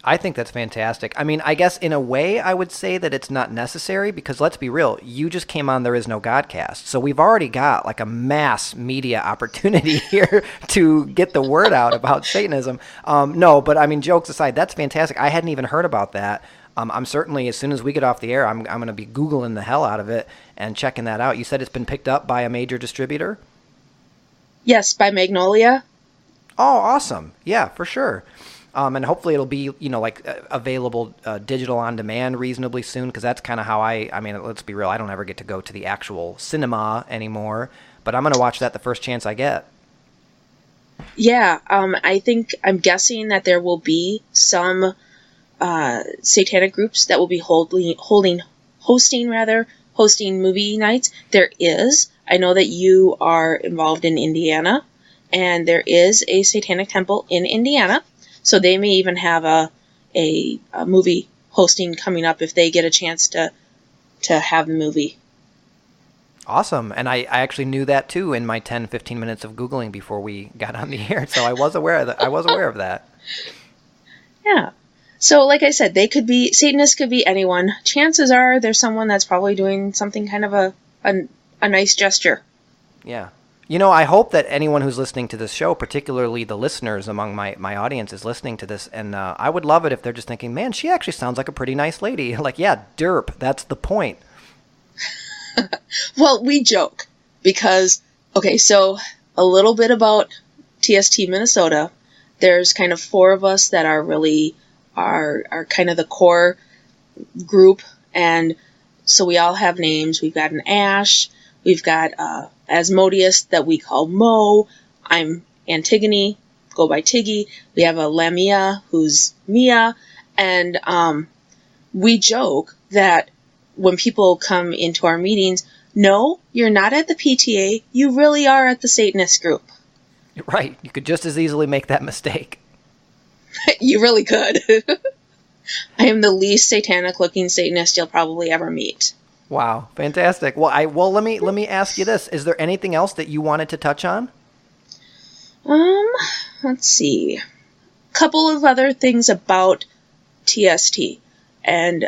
I think that's fantastic. I mean, I guess in a way I would say that it's not necessary because let's be real, you just came on There Is No Godcast. So we've already got like a mass media opportunity here to get the word out about Satanism. No, but I mean, jokes aside, that's fantastic. I hadn't even heard about that. I'm certainly, as soon as we get off the air, I'm going to be Googling the hell out of it and checking that out. You said it's been picked up by a major distributor? Yes, by Magnolia. Oh, awesome. Yeah, for sure. And hopefully it'll be, available digital on demand reasonably soon, because that's kind of how I mean, let's be real, I don't ever get to go to the actual cinema anymore, but I'm going to watch that the first chance I get. Yeah, I'm guessing that there will be some satanic groups that will be hosting movie nights. There is. I know that you are involved in Indiana, and there is a Satanic Temple in Indiana. So they may even have a movie hosting coming up if they get a chance to have the movie. Awesome. And I actually knew that too in my 10-15 minutes of Googling before we got on the air. So I was aware of that. Yeah. So like I said, Satanists could be anyone. Chances are there's someone that's probably doing something kind of a nice gesture. Yeah. I hope that anyone who's listening to this show, particularly the listeners among my audience, is listening to this, and I would love it if they're just thinking, man, she actually sounds like a pretty nice lady. Like, yeah, derp, that's the point. Well, we joke because, okay, so a little bit about TST Minnesota. There's kind of 4 of us that are really are kind of the core group, and so we all have names. We've got an Ash, we've got Asmodeus that we call Mo. I'm Antigone, go by Tiggy. We have a Lamia who's Mia, and we joke that when people come into our meetings, no, you're not at the PTA, you really are at the Satanist group. Right, you could just as easily make that mistake. You really could. I am the least satanic-looking Satanist you'll probably ever meet. Wow, fantastic. Well, let me ask you this: is there anything else that you wanted to touch on? Let's see. A couple of other things about TST, and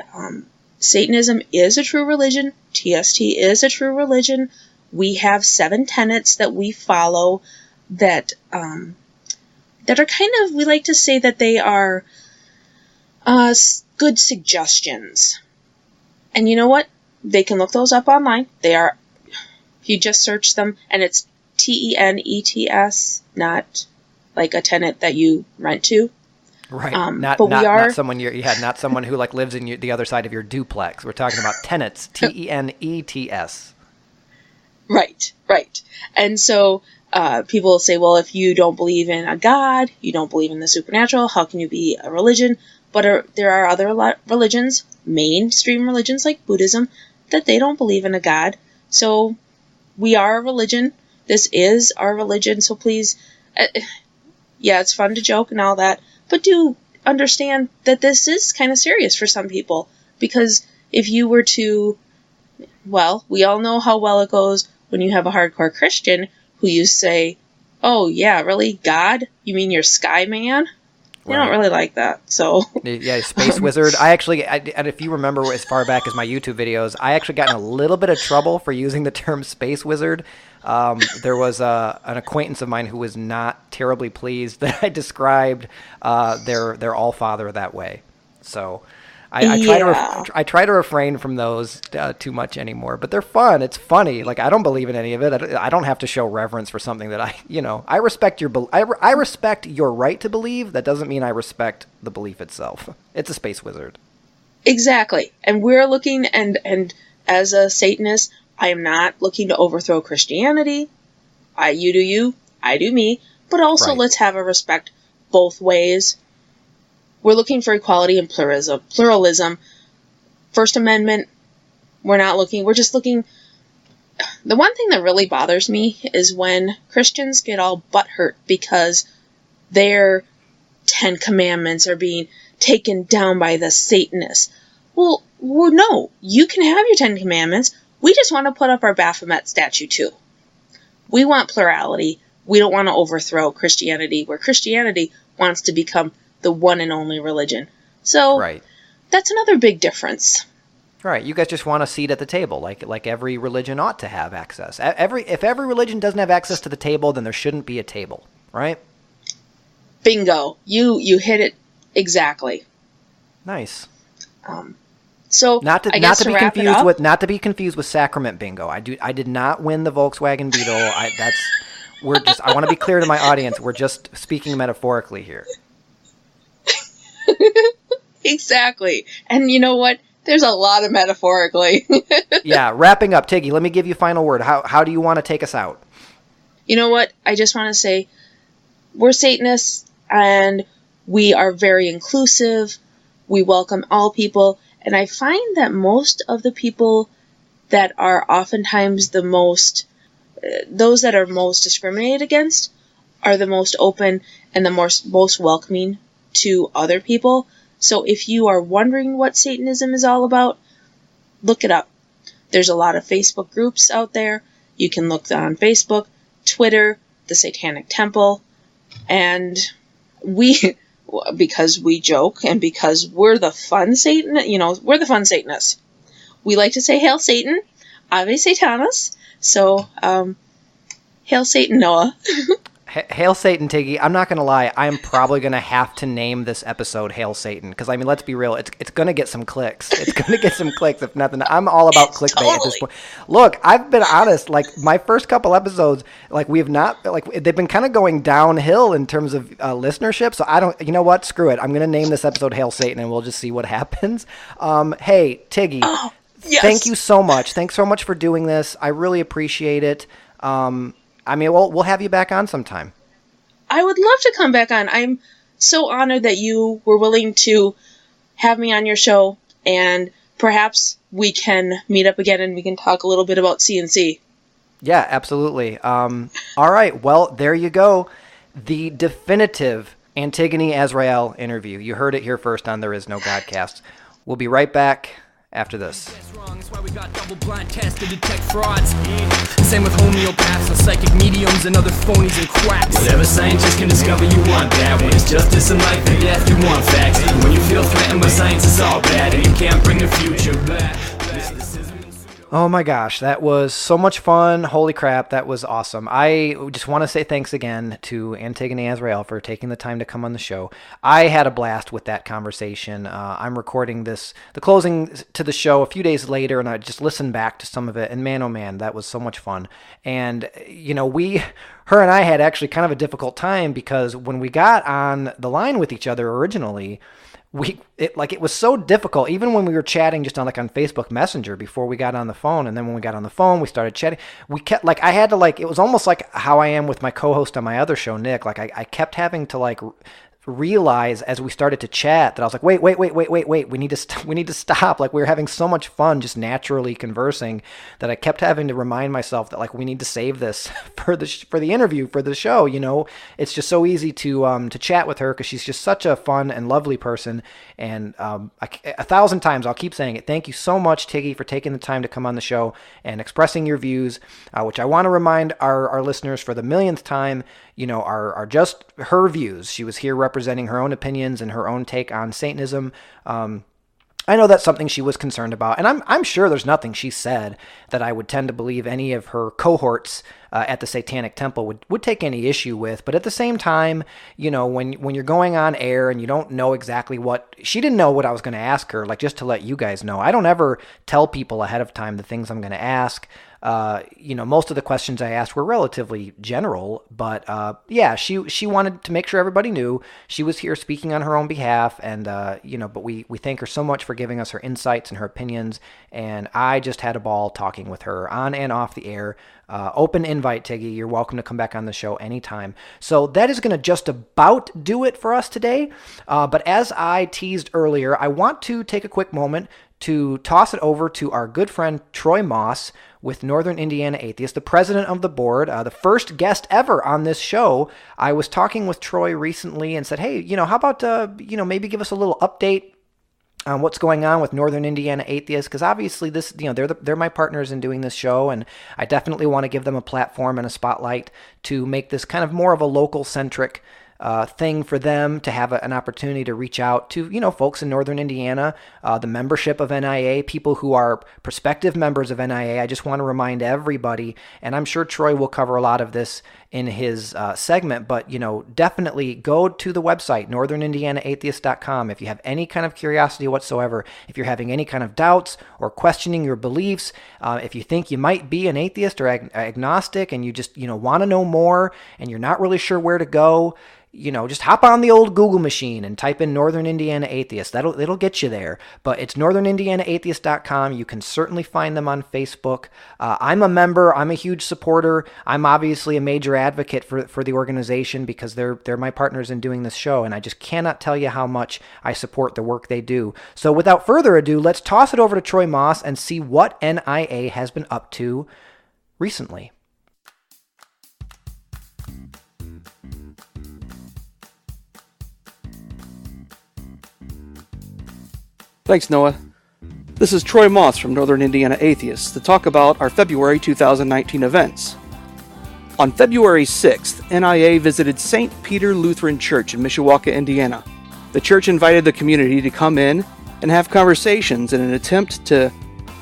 Satanism is a true religion. TST is a true religion. We have 7 tenets that we follow that are kind of, we like to say that they are good suggestions. And you know what? They can look those up online. They are, if you just search them, and it's TENETS, not like a tenant that you rent to. Right. Not someone not someone who like lives in the other side of your duplex. We're talking about tenets, TENETS. Right. And so people will say, well, if you don't believe in a God, you don't believe in the supernatural, how can you be a religion? But there are other religions, mainstream religions like Buddhism, that they don't believe in a God. So we are a religion. This is our religion. So please, yeah, it's fun to joke and all that, but do understand that this is kind of serious for some people. Because if you were to, well, we all know how well it goes when you have a hardcore Christian who you say, oh, yeah, really? God? You mean your sky man? They don't really like that, so... Yeah, Space Wizard. And if you remember as far back as my YouTube videos, I actually got in a little bit of trouble for using the term Space Wizard. There was an acquaintance of mine who was not terribly pleased that I described their All-Father that way. So... I try to refrain from those too much anymore, but they're fun. It's funny. Like, I don't believe in any of it. I don't have to show reverence for something that I respect I respect your right to believe. That doesn't mean I respect the belief itself. It's a Space Wizard. Exactly. And we're looking, and as a Satanist, I am not looking to overthrow Christianity. You do you, I do me, but also Let's have a respect both ways. We're looking for equality and pluralism. First Amendment, we're just looking. The one thing that really bothers me is when Christians get all butthurt because their 10 Commandments are being taken down by the Satanists. Well, no, you can have your 10 Commandments. We just want to put up our Baphomet statue too. We want plurality. We don't want to overthrow Christianity, where Christianity wants to become the one and only religion. So that's another big difference. Right. You guys just want a seat at the table, like every religion ought to have access. If every religion doesn't have access to the table, then there shouldn't be a table, right? Bingo. You hit it exactly. Nice. So not to be confused with sacrament bingo. I did not win the Volkswagen Beetle. I want to be clear to my audience. We're just speaking metaphorically here. Exactly. And you know what? There's a lot of metaphorically. Yeah, wrapping up, Tiggy, let me give you a final word. How do you want to take us out? You know what? I just want to say we're Satanists and we are very inclusive. We welcome all people. And I find that most of the people that are oftentimes those that are most discriminated against are the most open and the most welcoming to other people. So if you are wondering what Satanism is all about, look it up. There's a lot of Facebook groups out there. You can look on Facebook, Twitter, the Satanic Temple, and because we joke and because we're the fun Satanists. We like to say Hail Satan, Ave Satanas. So Hail Satan, Noah. Hail Satan, Tiggy. I'm not going to lie. I'm probably going to have to name this episode Hail Satan. Because, I mean, let's be real. It's going to get some clicks. It's going to get some clicks, if nothing. I'm all about clickbait at this point. Look, I've been honest. Like, my first couple episodes, like, we have not, like, they've been kind of going downhill in terms of listenership. So I don't, you know what? Screw it. I'm going to name this episode Hail Satan, and we'll just see what happens. Hey, Tiggy. Oh, yes. Thank you so much. Thanks so much for doing this. I really appreciate it. I mean, we'll have you back on sometime. I would love to come back on. I'm so honored that you were willing to have me on your show, and perhaps we can meet up again and we can talk a little bit about CNC. Yeah, absolutely. All right. Well, there you go. The definitive Antigone Azrael interview. You heard it here first on There Is No Godcast. We'll be right back after this. That's why we got double-blind tests to detect frauds. Same with homeopaths and psychic mediums and other phonies and quacks. Whatever scientists can discover, you want that. When it's justice and life and death, you want facts. When you feel threatened by science, it's all bad, and you can't bring the future back. Oh my gosh, that was so much fun. Holy crap, that was awesome. I just want to say thanks again to Antigone Azrael for taking the time to come on the show. I had a blast with that conversation. I'm recording the closing to the show a few days later, and I just listened back to some of it, and man, oh man, that was so much fun. And, you know, her and I had actually kind of a difficult time because when we got on the line with each other originally, it was so difficult, even when we were chatting just on Facebook Messenger before we got on the phone. And then when we got on the phone, we started chatting. We kept, I had to, it was almost like how I am with my co-host on my other show, Nick. I kept having to, realize as we started to chat that I was like, wait, we need to stop. We were having so much fun just naturally conversing that I kept having to remind myself that we need to save this for the interview, for the show. You know, it's just so easy to chat with her because she's just such a fun and lovely person. And 1,000 times I'll keep saying it. Thank you so much, Tiggy, for taking the time to come on the show and expressing your views, which I want to remind our listeners for the millionth time, you know, are just her views. She was here representing her own opinions and her own take on Satanism. I know that's something she was concerned about, and I'm sure there's nothing she said that I would tend to believe any of her cohorts at the Satanic Temple would take any issue with. But at the same time, you know, when you're going on air and you don't know exactly what she didn't know what I was going to ask her, just to let you guys know, I don't ever tell people ahead of time the things I'm going to ask. You know, most of the questions I asked were relatively general, but yeah, she wanted to make sure everybody knew she was here speaking on her own behalf, and you know, but we thank her so much for giving us her insights and her opinions, and I just had a ball talking with her on and off the air. Open invite, Tiggy. You're welcome to come back on the show anytime. So that is going to just about do it for us today. But as I teased earlier, I want to take a quick moment to toss it over to our good friend Troy Moss with Northern Indiana Atheist, the president of the board, the first guest ever on this show. I was talking with Troy recently and said, hey, you know, how about, you know, maybe give us a little update on what's going on with Northern Indiana Atheists, because obviously this, you know, they're my partners in doing this show, and I definitely want to give them a platform and a spotlight to make this kind of more of a local-centric thing for them to have an opportunity to reach out to, you know, folks in Northern Indiana, the membership of NIA, people who are prospective members of NIA. I just want to remind everybody, and I'm sure Troy will cover a lot of this in his segment, but, you know, definitely go to the website, northernindianaatheist.com. If you have any kind of curiosity whatsoever, if you're having any kind of doubts or questioning your beliefs, if you think you might be an atheist or agnostic and you just, you know, want to know more and you're not really sure where to go, you know, just hop on the old Google machine and type in Northern Indiana Atheist. It'll get you there. But it's northernindianaatheist.com. You can certainly find them on Facebook. I'm a member. I'm a huge supporter. I'm obviously a major advocate for the organization because they're my partners in doing this show, and I just cannot tell you how much I support the work they do. So without further ado, let's toss it over to Troy Moss and see what NIA has been up to recently. Thanks, Noah. This is Troy Moss from Northern Indiana Atheists to talk about our February 2019 events. On February 6th, NIA visited St. Peter Lutheran Church in Mishawaka, Indiana. The church invited the community to come in and have conversations in an attempt to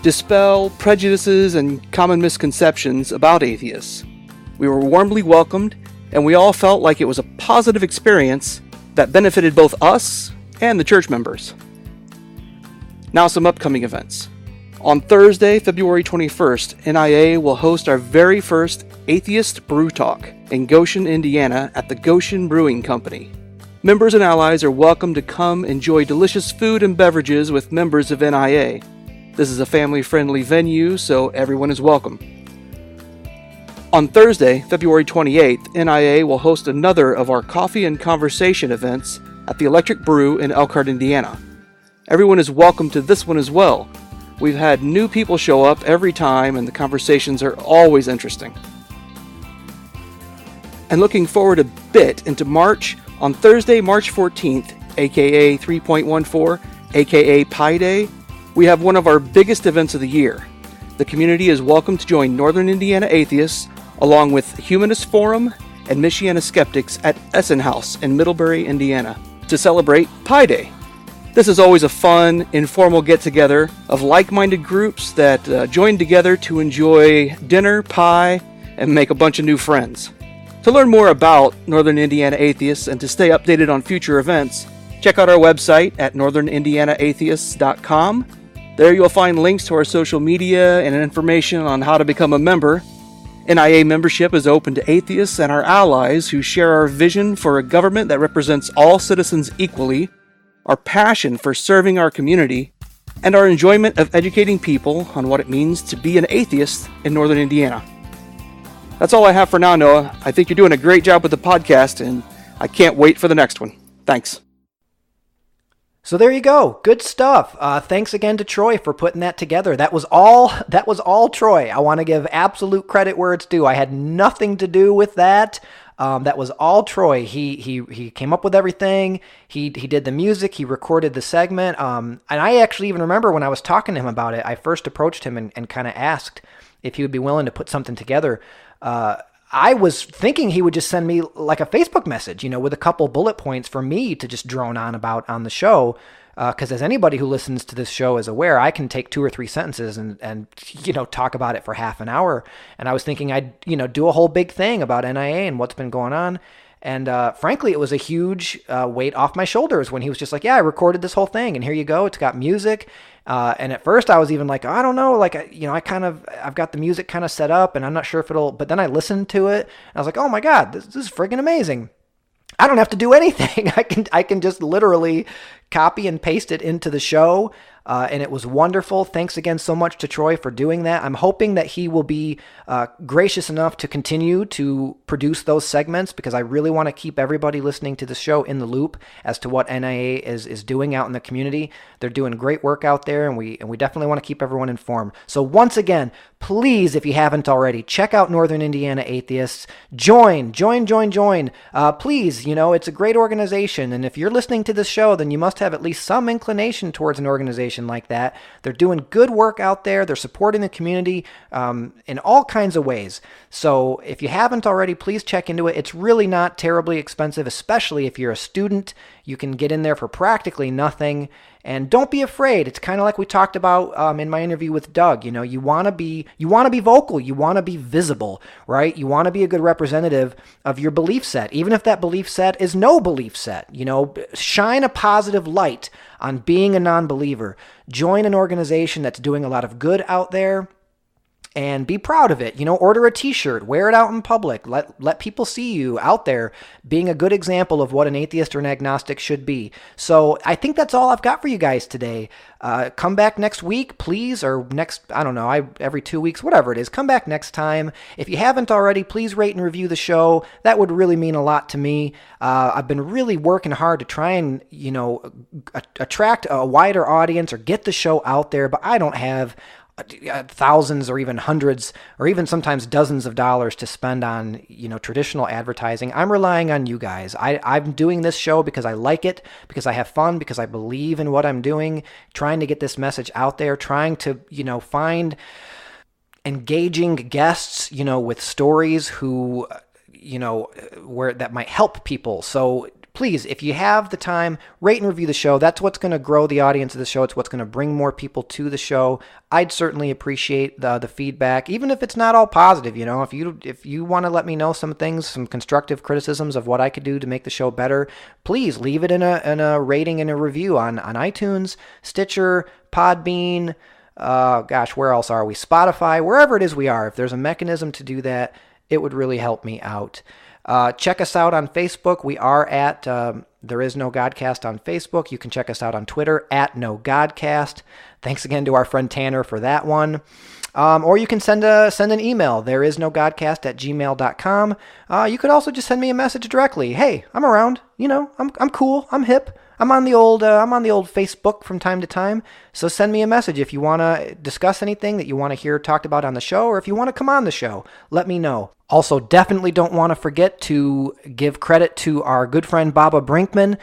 dispel prejudices and common misconceptions about atheists. We were warmly welcomed, and we all felt like it was a positive experience that benefited both us and the church members. Now some upcoming events. On Thursday, February 21st, NIA will host our very first Atheist Brew Talk in Goshen, Indiana at the Goshen Brewing Company. Members and allies are welcome to come enjoy delicious food and beverages with members of NIA. This is a family-friendly venue, so everyone is welcome. On Thursday, February 28th, NIA will host another of our coffee and conversation events at the Electric Brew in Elkhart, Indiana. Everyone is welcome to this one as well. We've had new people show up every time, and the conversations are always interesting. And looking forward a bit into March, on Thursday, March 14th, aka 3.14, aka Pi Day, we have one of our biggest events of the year. The community is welcome to join Northern Indiana Atheists along with Humanist Forum and Michiana Skeptics at Essen House in Middlebury, Indiana, to celebrate Pi Day. This is always a fun, informal get-together of like-minded groups that join together to enjoy dinner, pie, and make a bunch of new friends. To learn more about Northern Indiana Atheists and to stay updated on future events, check out our website at northernindionaatheists.com. There you'll find links to our social media and information on how to become a member. NIA membership is open to atheists and our allies who share our vision for a government that represents all citizens equally, our passion for serving our community, and our enjoyment of educating people on what it means to be an atheist in Northern Indiana. That's all I have for now, Noah. I think you're doing a great job with the podcast, and I can't wait for the next one. Thanks. So there you go. Good stuff. Thanks again to Troy for putting that together. That was all Troy. I want to give absolute credit where it's due. I had nothing to do with that. That was all Troy. He came up with everything. He did the music. He recorded the segment. And I actually even remember when I was talking to him about it, I first approached him and kind of asked if he would be willing to put something together. I was thinking he would just send me like a Facebook message, with a couple bullet points for me to just drone on about on the show. Because as anybody who listens to this show is aware, I can take 2 or 3 sentences and talk about it for half an hour. And I was thinking I'd, do a whole big thing about NIA and what's been going on. And frankly, it was a huge weight off my shoulders when he was just like, yeah, I recorded this whole thing and here you go. It's got music. And at first I was even like, I don't know, like, I've got the music kind of set up and I'm not sure if but then I listened to it and I was like, oh my God, this is friggin' amazing. I don't have to do anything. I can just literally copy and paste it into the show. And it was wonderful. Thanks again so much to Troy for doing that. I'm hoping that he will be gracious enough to continue to produce those segments because I really want to keep everybody listening to the show in the loop as to what NIA is doing out in the community. They're doing great work out there, and we definitely want to keep everyone informed. So once again, please, if you haven't already, check out Northern Indiana Atheists. Join. Please, it's a great organization, and if you're listening to this show, then you must have at least some inclination towards an organization like that. They're doing good work out there. They're supporting the community in all kinds of ways. So if you haven't already, please check into it. It's really not terribly expensive, especially if you're a student. You can get in there for practically nothing. And don't be afraid. It's kind of like we talked about in my interview with Doug. You want to be vocal. You want to be visible, right? You want to be a good representative of your belief set, even if that belief set is no belief set. Shine a positive light on being a non-believer. Join an organization that's doing a lot of good out there. And be proud of it. Order a t-shirt, wear it out in public. Let people see you out there being a good example of what an atheist or an agnostic should be. So I think that's all I've got for you guys today. Come back next week, please, or every 2 weeks, whatever it is. Come back next time. If you haven't already, please rate and review the show. That would really mean a lot to me. I've been really working hard to try and, attract a wider audience or get the show out there, but I don't have thousands or even hundreds or even sometimes dozens of dollars to spend on traditional advertising. I'm relying on you guys. I'm doing this show because I like it, because I have fun, because I believe in what I'm doing, trying to get this message out there, trying to find engaging guests with stories who where that might help people. So please, if you have the time, rate and review the show. That's what's going to grow the audience of the show. It's what's going to bring more people to the show. I'd certainly appreciate the feedback, even if it's not all positive. If you want to let me know some things, some constructive criticisms of what I could do to make the show better, please leave it in a rating and a review on iTunes, Stitcher, Podbean. Where else are we? Spotify, wherever it is we are. If there's a mechanism to do that, it would really help me out. Check us out on Facebook. We are at There Is No Godcast on Facebook. You can check us out on Twitter at No Godcast. Thanks again to our friend Tanner for that one. Or you can send an email, thereisnogodcast@gmail.com. You could also just send me a message directly. Hey, I'm around. I'm cool. I'm hip. I'm on the old Facebook from time to time. So send me a message if you want to discuss anything that you want to hear talked about on the show, or if you want to come on the show, let me know. Also, definitely don't want to forget to give credit to our good friend Baba Brinkman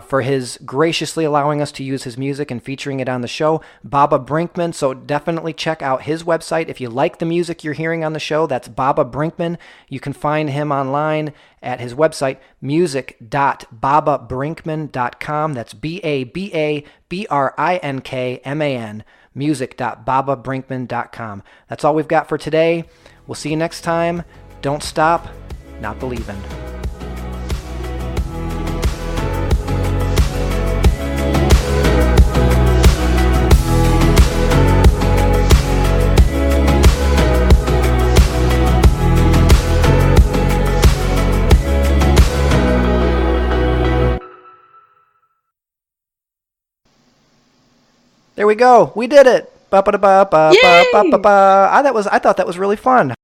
for his graciously allowing us to use his music and featuring it on the show. Baba Brinkman, so definitely check out his website. If you like the music you're hearing on the show, that's Baba Brinkman. You can find him online at his website, music.bababrinkman.com. That's BABABRINKMAN, music.bababrinkman.com. That's all we've got for today. We'll see you next time. Don't stop not believing. There we go. We did it. Ba ba ba ba ba ba ba ba. I thought that was really fun.